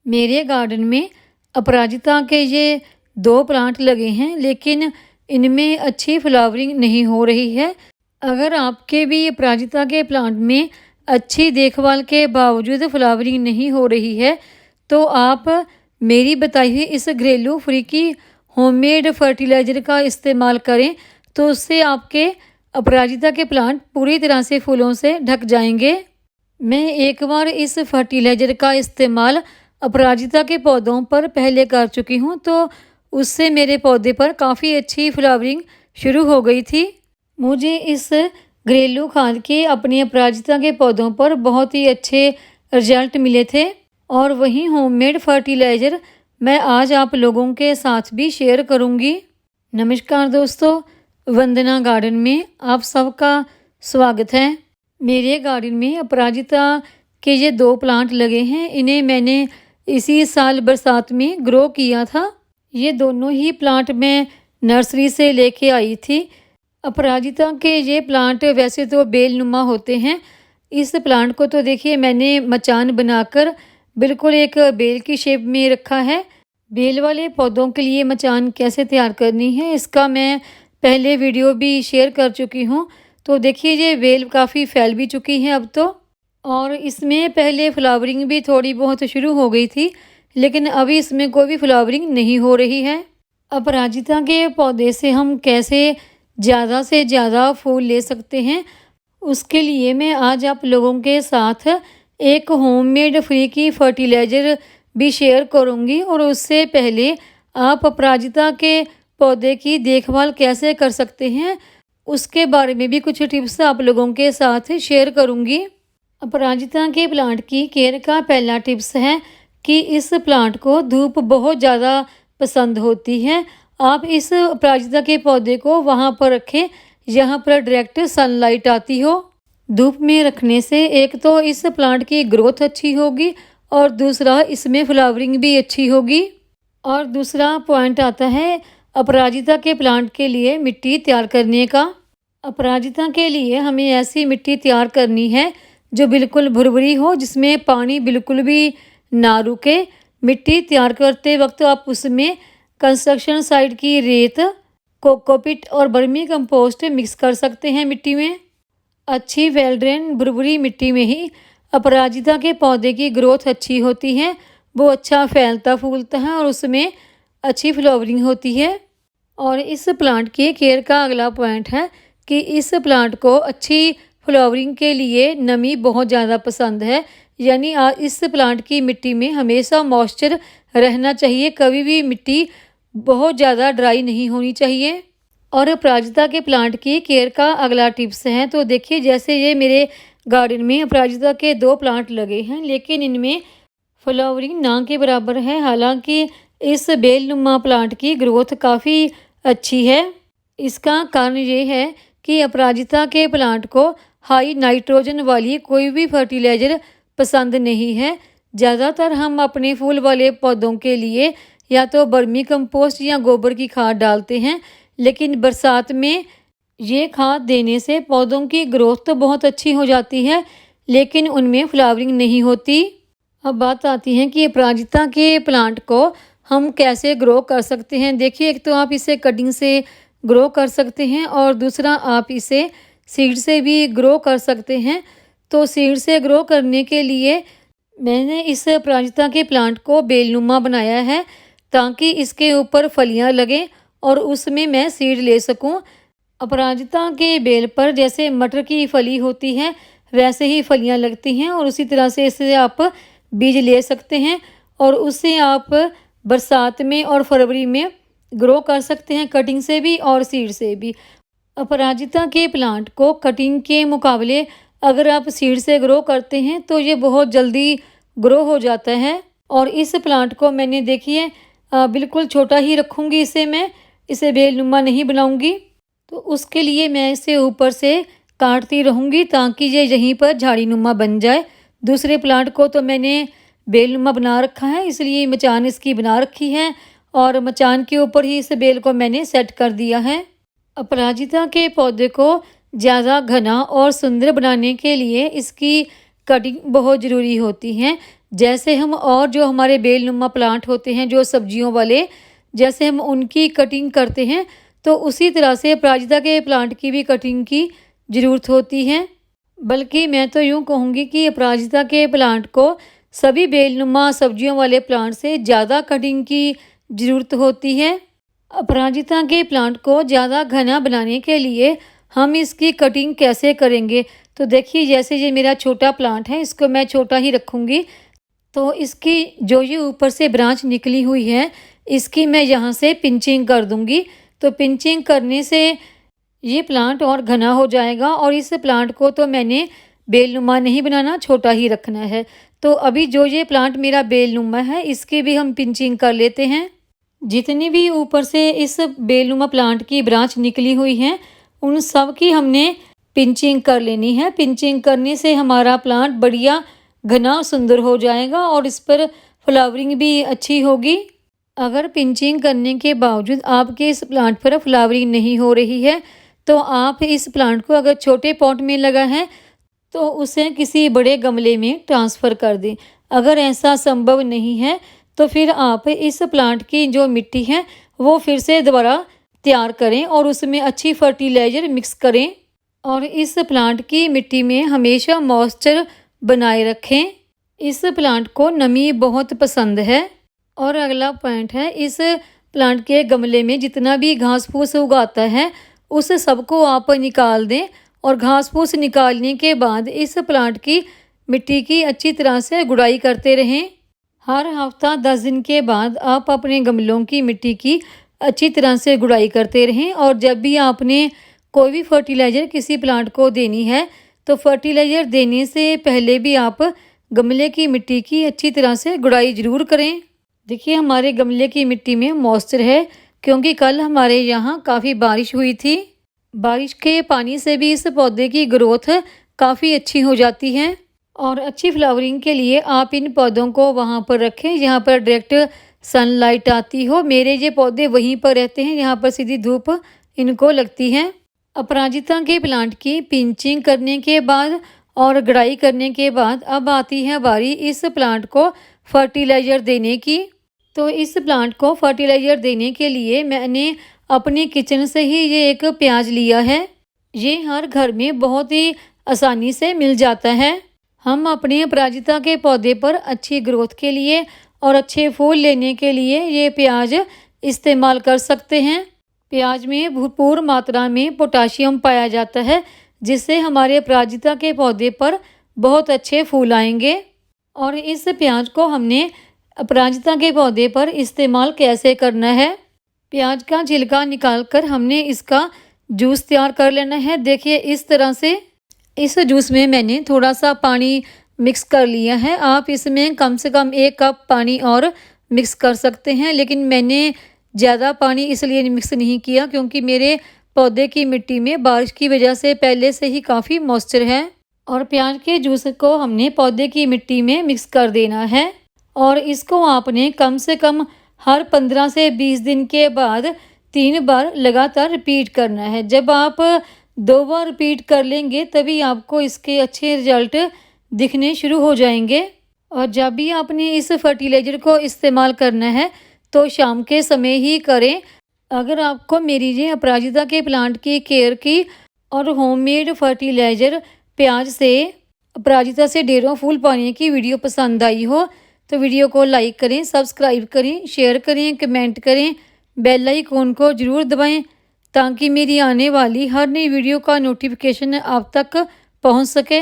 मेरे गार्डन में अपराजिता के ये 2 प्लांट लगे हैं, लेकिन इनमें अच्छी फ्लावरिंग नहीं हो रही है। अगर आपके भी अपराजिता के प्लांट में अच्छी देखभाल के बावजूद फ्लावरिंग नहीं हो रही है, तो आप मेरी बताई हुई इस घरेलू फ्रीकी होममेड फर्टिलाइज़र का इस्तेमाल करें, तो उससे आपके अपराजिता के प्लांट पूरी तरह से फूलों से ढक जाएंगे। मैं एक बार इस फर्टिलाइज़र का इस्तेमाल अपराजिता के पौधों पर पहले कर चुकी हूँ, तो उससे मेरे पौधे पर काफ़ी अच्छी फ्लावरिंग शुरू हो गई थी। मुझे इस घरेलू खाद के अपने अपराजिता के पौधों पर बहुत ही अच्छे रिजल्ट मिले थे। और वहीं होममेड फर्टिलाइज़र मैं आज आप लोगों के साथ भी शेयर करूँगी। नमस्कार दोस्तों, वंदना गार्डन में आप सबका स्वागत है। मेरे गार्डन में अपराजिता के ये 2 प्लांट लगे हैं। इन्हें मैंने इसी साल बरसात में ग्रो किया था। ये दोनों ही प्लांट मैं नर्सरी से लेके आई थी। अपराजिता के ये प्लांट वैसे तो बेलनुमा होते हैं। इस प्लांट को तो देखिए मैंने मचान बनाकर बिल्कुल एक बेल की शेप में रखा है। बेल वाले पौधों के लिए मचान कैसे तैयार करनी है, इसका मैं पहले वीडियो भी शेयर कर चुकी हूँ। तो देखिए ये बेल काफ़ी फैल भी चुकी है अब तो, और इसमें पहले फ्लावरिंग भी थोड़ी बहुत शुरू हो गई थी, लेकिन अभी इसमें कोई भी फ्लावरिंग नहीं हो रही है। अपराजिता के पौधे से हम कैसे ज़्यादा से ज़्यादा फूल ले सकते हैं, उसके लिए मैं आज आप लोगों के साथ एक होममेड फ्रीकी फर्टिलाइज़र भी शेयर करूंगी। और उससे पहले आप अपराजिता के पौधे की देखभाल कैसे कर सकते हैं, उसके बारे में भी कुछ टिप्स आप लोगों के साथ शेयर करूंगी। अपराजिता के प्लांट की केयर का पहला टिप्स है कि इस प्लांट को धूप बहुत ज़्यादा पसंद होती है। आप इस अपराजिता के पौधे को वहाँ पर रखें जहाँ पर डायरेक्ट सनलाइट आती हो। धूप में रखने से एक तो इस प्लांट की ग्रोथ अच्छी होगी, और दूसरा इसमें फ्लावरिंग भी अच्छी होगी। और दूसरा पॉइंट आता है अपराजिता के प्लांट के लिए मिट्टी तैयार करने का। अपराजिता के लिए हमें ऐसी मिट्टी तैयार करनी है जो बिल्कुल भुरभुरी हो, जिसमें पानी बिल्कुल भी ना रुके। मिट्टी तैयार करते वक्त आप उसमें कंस्ट्रक्शन साइट की रेत, कोकोपीट और वर्मी कंपोस्ट मिक्स कर सकते हैं मिट्टी में। अच्छी वेल ड्रेन भुरभुरी मिट्टी में ही अपराजिता के पौधे की ग्रोथ अच्छी होती है, वो अच्छा फैलता फूलता है और उसमें अच्छी फ्लावरिंग होती है। और इस प्लांट के केयर का अगला पॉइंट है कि इस प्लांट को अच्छी फ्लावरिंग के लिए नमी बहुत ज़्यादा पसंद है, यानी इस प्लांट की मिट्टी में हमेशा मॉइस्चर रहना चाहिए। कभी भी मिट्टी बहुत ज़्यादा ड्राई नहीं होनी चाहिए। और अपराजिता के प्लांट की केयर का अगला टिप्स है, तो देखिए जैसे ये मेरे गार्डन में अपराजिता के 2 प्लांट लगे हैं, लेकिन इनमें फ्लावरिंग ना के बराबर है। हालांकि इस बेलनुमा प्लांट की ग्रोथ काफ़ी अच्छी है। इसका कारण ये है कि अपराजिता के प्लांट को हाई नाइट्रोजन वाली कोई भी फर्टिलाइज़र पसंद नहीं है। ज़्यादातर हम अपने फूल वाले पौधों के लिए या तो वर्मी कंपोस्ट या गोबर की खाद डालते हैं, लेकिन बरसात में ये खाद देने से पौधों की ग्रोथ तो बहुत अच्छी हो जाती है, लेकिन उनमें फ्लावरिंग नहीं होती। अब बात आती है कि अपराजिता के प्लांट को हम कैसे ग्रो कर सकते हैं। देखिए एक तो आप इसे कटिंग से ग्रो कर सकते हैं, और दूसरा आप इसे सीड से भी ग्रो कर सकते हैं। तो सीड से ग्रो करने के लिए मैंने इस अपराजिता के प्लांट को बेलनुमा बनाया है, ताकि इसके ऊपर फलियां लगें और उसमें मैं सीड ले सकूं। अपराजिता के बेल पर जैसे मटर की फली होती है, वैसे ही फलियां लगती हैं, और उसी तरह से इससे आप बीज ले सकते हैं और उससे आप बरसात में और फरवरी में ग्रो कर सकते हैं, कटिंग से भी और सीड से भी। अपराजिता के प्लांट को कटिंग के मुकाबले अगर आप सीड से ग्रो करते हैं तो ये बहुत जल्दी ग्रो हो जाता है। और इस प्लांट को मैंने देखिए बिल्कुल छोटा ही रखूँगी, इसे बेलनुमा नहीं बनाऊँगी। तो उसके लिए मैं इसे ऊपर से काटती रहूँगी ताकि ये यहीं पर झाड़ीनुमा बन जाए। दूसरे प्लांट को तो मैंने बेलनुमा बना रखा है, इसलिए मचान इसकी बना रखी है, और मचान के ऊपर ही इस बेल को मैंने सेट कर दिया है। अपराजिता के पौधे को ज़्यादा घना और सुंदर बनाने के लिए इसकी कटिंग बहुत ज़रूरी होती है। जैसे हम और जो हमारे बेलनुमा प्लांट होते हैं जो सब्जियों वाले, जैसे हम उनकी कटिंग करते हैं, तो उसी तरह से अपराजिता के प्लांट की भी कटिंग की ज़रूरत होती है। बल्कि मैं तो यूँ कहूँगी कि अपराजिता के प्लांट को सभी बेलनुमा सब्जियों वाले प्लांट से ज़्यादा कटिंग की ज़रूरत होती है। अपराजिता के प्लांट को ज़्यादा घना बनाने के लिए हम इसकी कटिंग कैसे करेंगे, तो देखिए जैसे ये मेरा छोटा प्लांट है, इसको मैं छोटा ही रखूँगी। तो इसकी जो ये ऊपर से ब्रांच निकली हुई है, इसकी मैं यहाँ से पिंचिंग कर दूँगी। तो पिंचिंग करने से ये प्लांट और घना हो जाएगा और इस प्लांट को तो मैंने बेलनुमा नहीं बनाना, छोटा ही रखना है। तो अभी जो ये प्लांट मेरा बेलनुमा है, इसकी भी हम पिंचिंग कर लेते हैं। जितनी भी ऊपर से इस बेलनुमा प्लांट की ब्रांच निकली हुई हैं, उन सब की हमने पिंचिंग कर लेनी है। पिंचिंग करने से हमारा प्लांट बढ़िया घना सुंदर हो जाएगा और इस पर फ्लावरिंग भी अच्छी होगी। अगर पिंचिंग करने के बावजूद आपके इस प्लांट पर फ्लावरिंग नहीं हो रही है, तो आप इस प्लांट को अगर छोटे पॉट में लगा है तो उसे किसी बड़े गमले में ट्रांसफ़र कर दें। अगर ऐसा संभव नहीं है तो फिर आप इस प्लांट की जो मिट्टी है वो फिर से दोबारा तैयार करें और उसमें अच्छी फर्टिलाइज़र मिक्स करें और इस प्लांट की मिट्टी में हमेशा मॉइस्चर बनाए रखें। इस प्लांट को नमी बहुत पसंद है। और अगला पॉइंट है, इस प्लांट के गमले में जितना भी घास फूस उगाता है उस सबको आप निकाल दें और घास फूस निकालने के बाद इस प्लांट की मिट्टी की अच्छी तरह से गुड़ाई करते रहें। हर हफ्ता 10 दिन के बाद आप अपने गमलों की मिट्टी की अच्छी तरह से गुड़ाई करते रहें और जब भी आपने कोई भी फर्टिलाइज़र किसी प्लांट को देनी है तो फर्टिलाइज़र देने से पहले भी आप गमले की मिट्टी की अच्छी तरह से गुड़ाई ज़रूर करें। देखिए हमारे गमले की मिट्टी में मॉइस्चर है क्योंकि कल हमारे यहाँ काफ़ी बारिश हुई थी। बारिश के पानी से भी इस पौधे की ग्रोथ काफ़ी अच्छी हो जाती है और अच्छी फ्लावरिंग के लिए आप इन पौधों को वहाँ पर रखें जहाँ पर डायरेक्ट सनलाइट आती हो। मेरे ये पौधे वहीं पर रहते हैं जहाँ पर सीधी धूप इनको लगती है। अपराजिता के प्लांट की पिंचिंग करने के बाद और गुड़ाई करने के बाद अब आती है बारी इस प्लांट को फर्टिलाइज़र देने की। तो इस प्लांट को फर्टिलाइज़र देने के लिए मैंने अपने किचन से ही ये एक प्याज लिया है। ये हर घर में बहुत ही आसानी से मिल जाता है। हम अपने अपराजिता के पौधे पर अच्छी ग्रोथ के लिए और अच्छे फूल लेने के लिए ये प्याज इस्तेमाल कर सकते हैं। प्याज में भरपूर मात्रा में पोटाशियम पाया जाता है जिससे हमारे अपराजिता के पौधे पर बहुत अच्छे फूल आएंगे। और इस प्याज को हमने अपराजिता के पौधे पर इस्तेमाल कैसे करना है, प्याज का छिलका निकालकर हमने इसका जूस तैयार कर लेना है। देखिए इस तरह से इस जूस में मैंने थोड़ा सा पानी मिक्स कर लिया है। आप इसमें कम से कम 1 कप पानी और मिक्स कर सकते हैं, लेकिन मैंने ज़्यादा पानी इसलिए मिक्स नहीं किया क्योंकि मेरे पौधे की मिट्टी में बारिश की वजह से पहले से ही काफ़ी मॉइस्चर है। और प्याज के जूस को हमने पौधे की मिट्टी में मिक्स कर देना है और इसको आपने कम से कम हर 15 से 20 दिन के बाद 3 बार लगातार रिपीट करना है। जब आप 2 बार रिपीट कर लेंगे तभी आपको इसके अच्छे रिजल्ट दिखने शुरू हो जाएंगे। और जब भी आपने इस फर्टिलाइज़र को इस्तेमाल करना है तो शाम के समय ही करें। अगर आपको मेरी ये अपराजिता के प्लांट की केयर की और होममेड फर्टिलाइज़र प्याज से अपराजिता से ढेरों फूल पाने की वीडियो पसंद आई हो तो वीडियो को लाइक करें, सब्सक्राइब करें, शेयर करें, कमेंट करें, बेल आइकन को ज़रूर दबाएं ताकि मेरी आने वाली हर नई वीडियो का नोटिफिकेशन आप तक पहुंच सके।